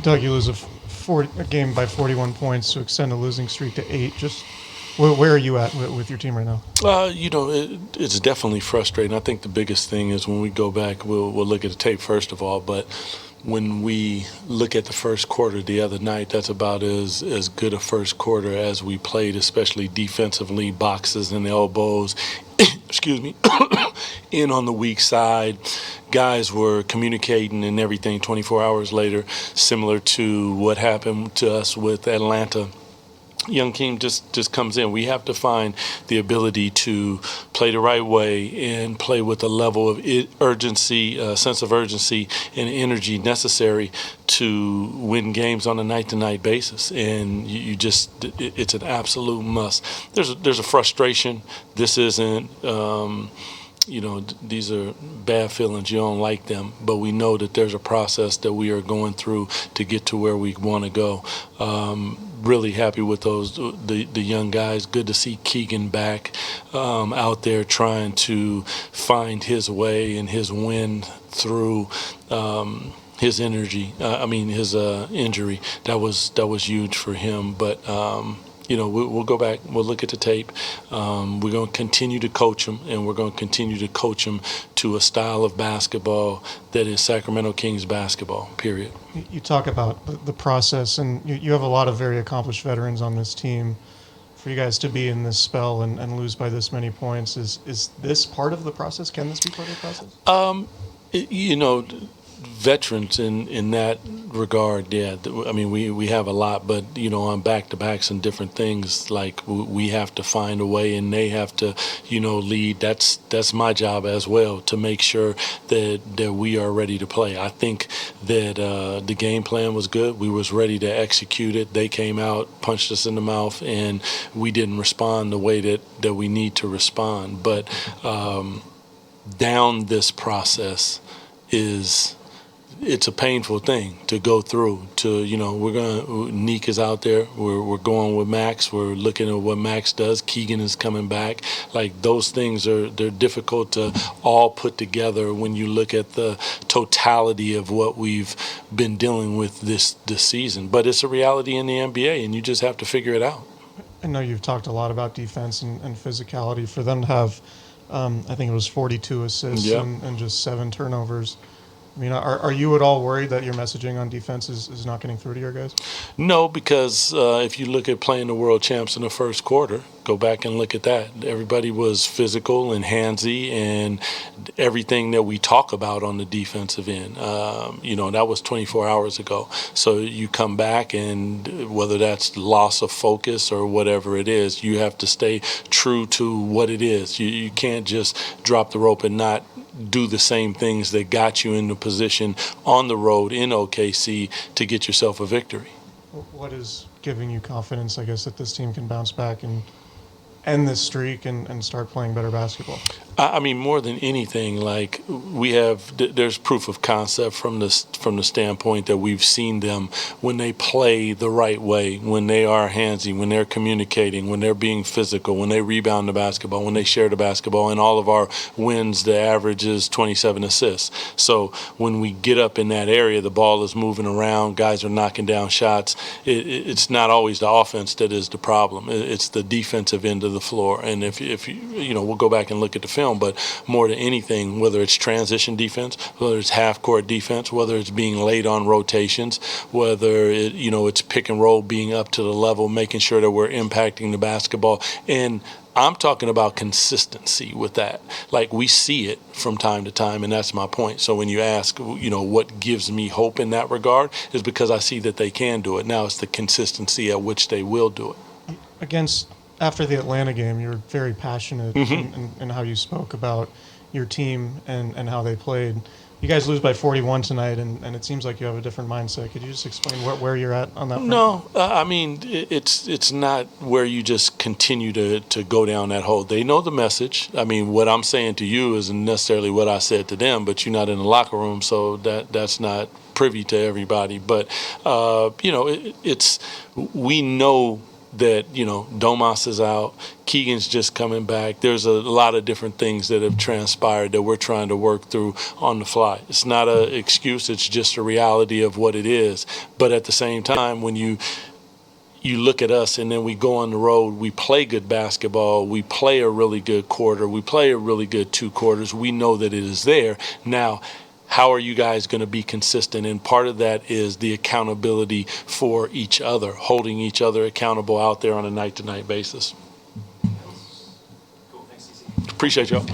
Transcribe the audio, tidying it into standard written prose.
Doug, you lose a game by 41 points to extend a losing streak to 8. Just where are you at with your team right now? It's definitely frustrating. I think the biggest thing is when we go back, we'll look at the tape first of all, but when we look at the first quarter the other night, that's about as good a first quarter as we played, especially defensively, boxes and elbows, excuse me, in on the weak side. Guys were communicating and everything 24 hours later, similar to what happened to us with Atlanta. Young team just comes in. We have to find the ability to play the right way and play with a level of urgency, sense of urgency and energy necessary to win games on a night-to-night basis. And it's an absolute must. There's a frustration. This isn't. These are bad feelings. You don't like them, but we know that there's a process that we are going through to get to where we want to go. Really happy with the young guys. Good to see Keegan back out there trying to find his way and his win through his injury. That was huge for him, but. We'll go back, we'll look at the tape. We're going to continue to coach them, and we're going to continue to coach them to a style of basketball that is Sacramento Kings basketball, period. You talk about the process, and you have a lot of very accomplished veterans on this team. For you guys to be in this spell and lose by this many points, is this part of the process? Can this be part of the process? Veterans in that regard, yeah. I mean, we have a lot, but on back-to-backs and different things, like we have to find a way, and they have to, lead. That's my job as well, to make sure that we are ready to play. I think that the game plan was good. We was ready to execute it. They came out, punched us in the mouth, and we didn't respond the way that we need to respond. But down this process it's a painful thing to go through. Neek is out there. We're going with Max. We're looking at what Max does. Keegan is coming back. Like, those things they're difficult to all put together when you look at the totality of what we've been dealing with this season. But it's a reality in the NBA, and you just have to figure it out. I know you've talked a lot about defense and physicality. For them to have, I think it was 42 assists and just 7 turnovers. I mean, are you at all worried that your messaging on defense is not getting through to your guys? No, because if you look at playing the world champs in the first quarter, go back and look at that. Everybody was physical and handsy, and everything that we talk about on the defensive end. That was 24 hours ago. So you come back, and whether that's loss of focus or whatever it is, you have to stay true to what it is. You can't just drop the rope and not do the same things that got you in the position on the road in OKC to get yourself a victory. What is giving you confidence, I guess, that this team can bounce back and end this streak and start playing better basketball? I mean, more than anything, like, there's proof of concept from the standpoint that we've seen them when they play the right way, when they are handsy, when they're communicating, when they're being physical, when they rebound the basketball, when they share the basketball. In all of our wins, the average is 27 assists. So when we get up in that area, the ball is moving around, guys are knocking down shots. It's not always the offense that is the problem. It's the defensive end of the floor. And if we'll go back and look at the film, but more than anything, whether it's transition defense, whether it's half-court defense, whether it's being late on rotations, whether it's pick and roll being up to the level, making sure that we're impacting the basketball. And I'm talking about consistency with that. Like, we see it from time to time, and that's my point. So when you ask, what gives me hope in that regard, is because I see that they can do it. Now it's the consistency at which they will do it. After the Atlanta game, you were very passionate in how you spoke about your team and how they played. You guys lose by 41 tonight, and it seems like you have a different mindset. Could you just explain where you're at on that front? No, I mean, it's not where you just continue to go down that hole. They know the message. I mean, what I'm saying to you isn't necessarily what I said to them, but you're not in the locker room, so that's not privy to everybody. But, we know that, Domas is out, Keegan's just coming back. There's a lot of different things that have transpired that we're trying to work through on the fly. It's not an excuse, it's just a reality of what it is. But at the same time, when you look at us and then we go on the road, we play good basketball, we play a really good quarter, we play a really good 2 quarters, we know that it is there. Now, how are you guys going to be consistent? And part of that is the accountability for each other, holding each other accountable out there on a night-to-night basis. Cool. Thanks, CC. Appreciate y'all.